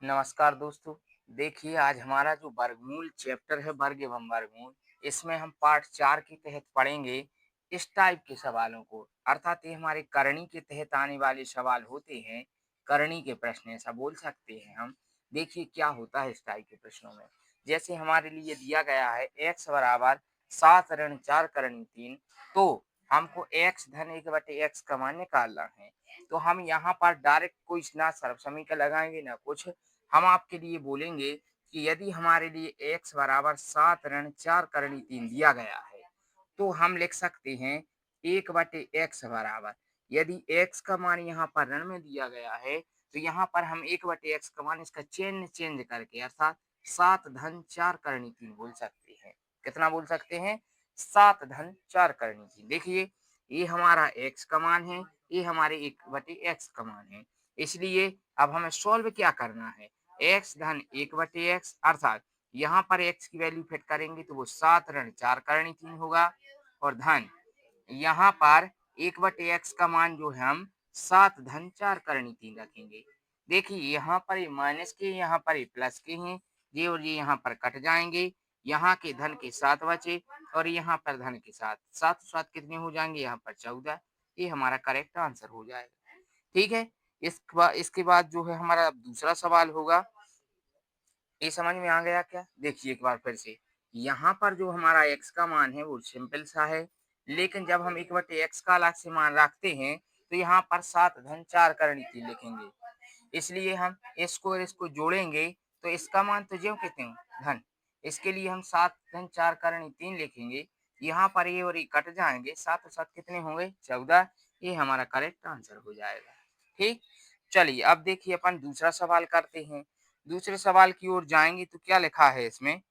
नमस्कार दोस्तों। देखिए आज हमारा जो वर्गमूल चैप्टर है वर्ग एवं वर्गमूल, इसमें हम पार्ट 4 के तहत पढ़ेंगे इस टाइप के सवालों को। अर्थात ये हमारे करणी के तहत आने वाले सवाल होते हैं। करणी के प्रश्न ऐसा बोल सकते हैं हम। देखिए क्या होता है इस टाइप के प्रश्नों में। जैसे हमारे लिए दिया गया है x बराबर 7 ऋण 4 करणी 3, तो हमको x धन 1/x का मान निकालना है। तो हम यहाँ पर डायरेक्ट कोई ना सर्व समीकरण लगाएंगे ना कुछ। हम आपके लिए बोलेंगे कि यदि हमारे लिए x बराबर 7 ऋण 4 करणी 3 दिया गया है, तो हम लिख सकते हैं 1/x बराबर, यदि x का मान यहाँ पर ऋण में दिया गया है, तो यहाँ पर हम 1/x का मान इसका चेंज चेंज करके अर्थात 7 धन 4 करणी 3 बोल सकते हैं। कितना बोल सकते हैं? 7 धन 4 करणी 3। देखिए ये हमारा x का मान है, ये हमारे 1/x का मान है। इसलिए अब हमें सॉल्व क्या करना है? x धन 1/x अर्थात यहाँ पर x की वैल्यू फिट करेंगे तो वो 7 ऋण 4 करणी 3 होगा, और धन यहाँ पर 1/x का मान जो है हम 7 धन 4 करणी 3 रखेंगे। देखिए यहाँ पर ये माइनस के, यहाँ पर ये प्लस के हैं, ये और ये यहाँ पर कट जाएंगे। यहाँ के धन के 7 बचे और यहाँ पर धन के 7, 7 कितने हो जाएंगे? यहाँ पर 14। ये हमारा करेक्ट आंसर हो जाएगा। ठीक है। इसके बाद जो है हमारा अब दूसरा सवाल होगा। ये समझ में आ गया क्या? देखिए एक बार फिर से, यहाँ पर जो हमारा x का मान है वो सिंपल सा है, लेकिन जब हम 1/x का अलग से मान रखते हैं तो यहाँ पर 7 धन 4 करणी 3 लिखेंगे। इसलिए हम इसको और इसको जोड़ेंगे तो इसका मान तो ज्यों के त्यों धन। इसके लिए हम 7 धन 4 करणी 3 लिखेंगे। यहाँ पर ये और ये कट जाएंगे, 7 और 7 कितने होंगे? 14। ये हमारा करेक्ट आंसर हो जाएगा। ठीक। चलिए अब देखिए अपन दूसरा सवाल करते हैं। दूसरे सवाल की ओर जाएंगे तो क्या लिखा है इसमें?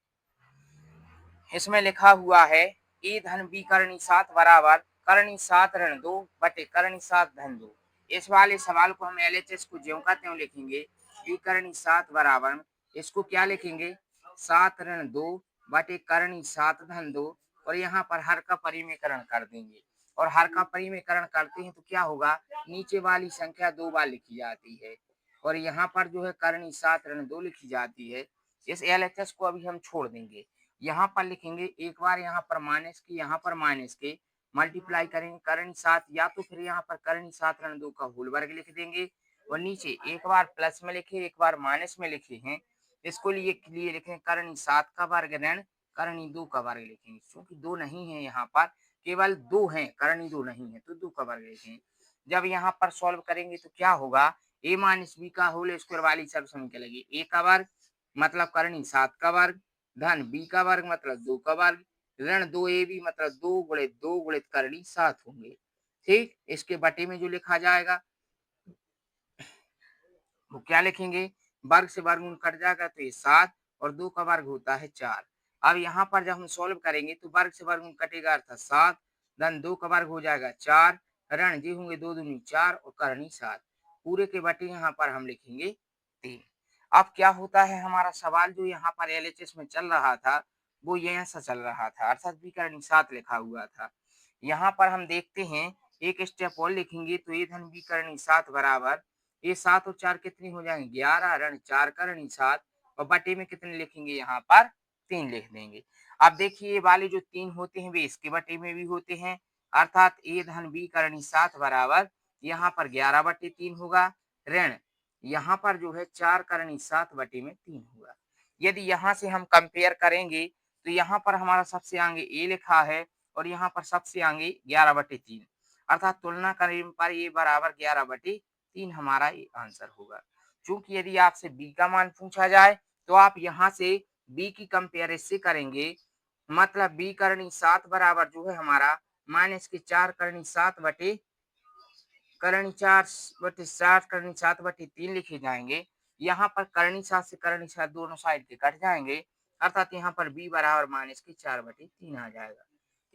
इसमें लिखा हुआ है ए धन बी करणी 7 बराबर करणी 7 ऋण 2 बटे करणी 7 धन 2। इस वाले सवाल को हम एलएचएस को ज्यों का त्यों लिखेंगे। बी करणी 7 बराबर, इसको क्या लिखेंगे? 7 ऋण 2 बटे करणी 7 धन 2, और यहाँ पर हर का परिमेकरण कर देंगे। और हर का परिमेकरण करते हैं तो क्या होगा? नीचे वाली संख्या 2 बार लिखी जाती है और यहाँ पर जो है करणी 7 ऋण 2 लिखी जाती है। इस एलएचएस को अभी हम छोड़ देंगे। यहाँ पर लिखेंगे एक बार यहाँ पर माइनस की, यहाँ पर माइनस के, मल्टीप्लाई करेंगे करणी 7, या तो फिर यहाँ पर करणी 7 ऋण 2 का होल वर्ग लिख देंगे और नीचे एक बार प्लस में लिखे एक बार माइनस में लिखे हैं। इसको लिए लिखें करणी 7 का वर्ग ऋण करणी 2 का वर्ग लिखेंगे। क्योंकि 2 नहीं है यहाँ पर, केवल 2 है, करणी 2 नहीं है तो 2 का वर्ग लिखेंगे। जब यहाँ पर सॉल्व करेंगे तो क्या होगा? a माइनस बी का होल स्क्वायर वाली सब संख्या लगी, a का वर्ग मतलब करणी 7 का वर्ग, धन बी का वर्ग मतलब 2 का वर्ग, ऋण 2ab मतलब 2 गुणित 2 गुणित करणी 7 होंगे। ठीक। इसके बटे में जो लिखा जाएगा वो क्या लिखेंगे? वर्ग से वर्गमूल कट जाएगा तो ये 7 और 2 का वर्ग होता है 4। अब यहाँ पर जब हम सॉल्व करेंगे तो वर्ग से वर्गमूल कटेगा अर्थात 7, धन 2 का वर्ग हो जाएगा 4, ऋण जी होंगे 2 दूनी 4 और करणी 7। पूरे के बटे यहाँ पर हम लिखेंगे 3। अब क्या होता है, हमारा सवाल जो यहाँ पर एलएचएस में चल रहा था वो ये ऐसा चल रहा था, अर्थात बी करणी 7 लिखा हुआ था। यहाँ पर हम देखते हैं एक स्टेप और लिखेंगे तो ये धन बी करणी 7 बराबर, ये 7 और 4 कितनी हो जाएंगे? 11 ऋण 4 करणी 7, और बटे में कितने लिखेंगे? यहाँ पर 3 लिख देंगे। अब देखिए ये वाले जो 3 होते हैं वे इसके बटे में भी होते हैं, अर्थात ए धन बी करणी 7 बराबर यहाँ पर 11/3 होगा, ऋण यहाँ पर जो है 4 करणी 7 बटे में 3 होगा। यदि यहाँ से हम कंपेयर करेंगे तो यहाँ पर हमारा सबसे आगे ए लिखा है और यहाँ पर सबसे आगे 11/3, अर्थात तुलना करने पर ये बराबर 11/3 हमारा ये आंसर होगा। क्योंकि यदि आपसे बी का मान पूछा जाए तो आप यहाँ से बी की कंपेरिजन करेंगे, मतलब बी करणी 7 बराबर जो है हमारा माइनस के 4 करणी 7 बटे करणी 4/7 करणी 7/3 लिखे जाएंगे। यहाँ पर करणी 7 से करणी 7 दोनों साइड के कट जाएंगे, अर्थात यहाँ पर b बराबर माइनस के 4/3 आ जाएगा।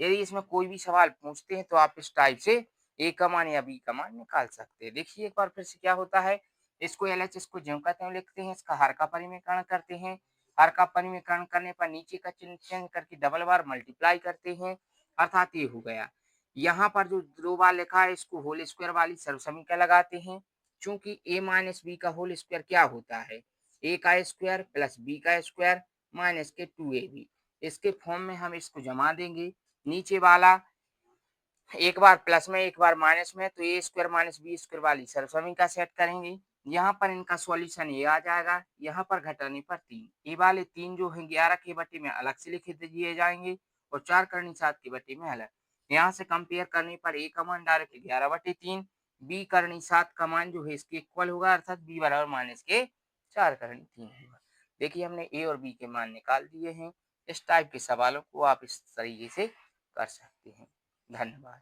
यदि इसमें कोई भी सवाल पूछते हैं तो आप इस टाइप से a का मान या b का मान निकाल सकते हैं। देखिए एक बार फिर से क्या होता है, इसको एलएचएस को ज्यों का त्यों लिखते हैं, इसका हर का परिमेकरण करते हैं, हर का परिमेकरण करने पर नीचे का चिन्ह चेंज करके डबल बार मल्टीप्लाई करते हैं, अर्थात ये हो गया। यहाँ पर जो 2 बार लिखा है इसको होल स्क्वायर वाली सर्व समीकरण लगाते हैं। चूंकि a माइनस बी का होल स्क्वायर क्या होता है? ए का स्क्वायर प्लस बी का स्क्वायर माइनस के 2ab। इसके फॉर्म में हम इसको जमा देंगे। नीचे वाला एक बार प्लस में एक बार माइनस में, तो ए स्क्वायर माइनस बी स्क्वायर वाली सरसमीका सेट करेंगे। यहाँ पर इनका सॉल्यूशन ये आ जाएगा, यहाँ पर घटाने पर 3, ये वाले 3 जो है 11 के बटे में अलग से लिख दिए जाएंगे और 4 करनी 7 के बटे में अलग। यहाँ से कंपेयर करने पर ए का मान डायरेक्ट 11/3, बी करनी 7 का मान जो है इसके इक्वल होगा, अर्थात बी बराबर माइनस के 4 करनी 3 होगा। देखिए हमने ए और बी के मान निकाल दिए हैं। इस टाइप के सवालों को आप इस तरीके से कर सकते हैं। धन्यवाद।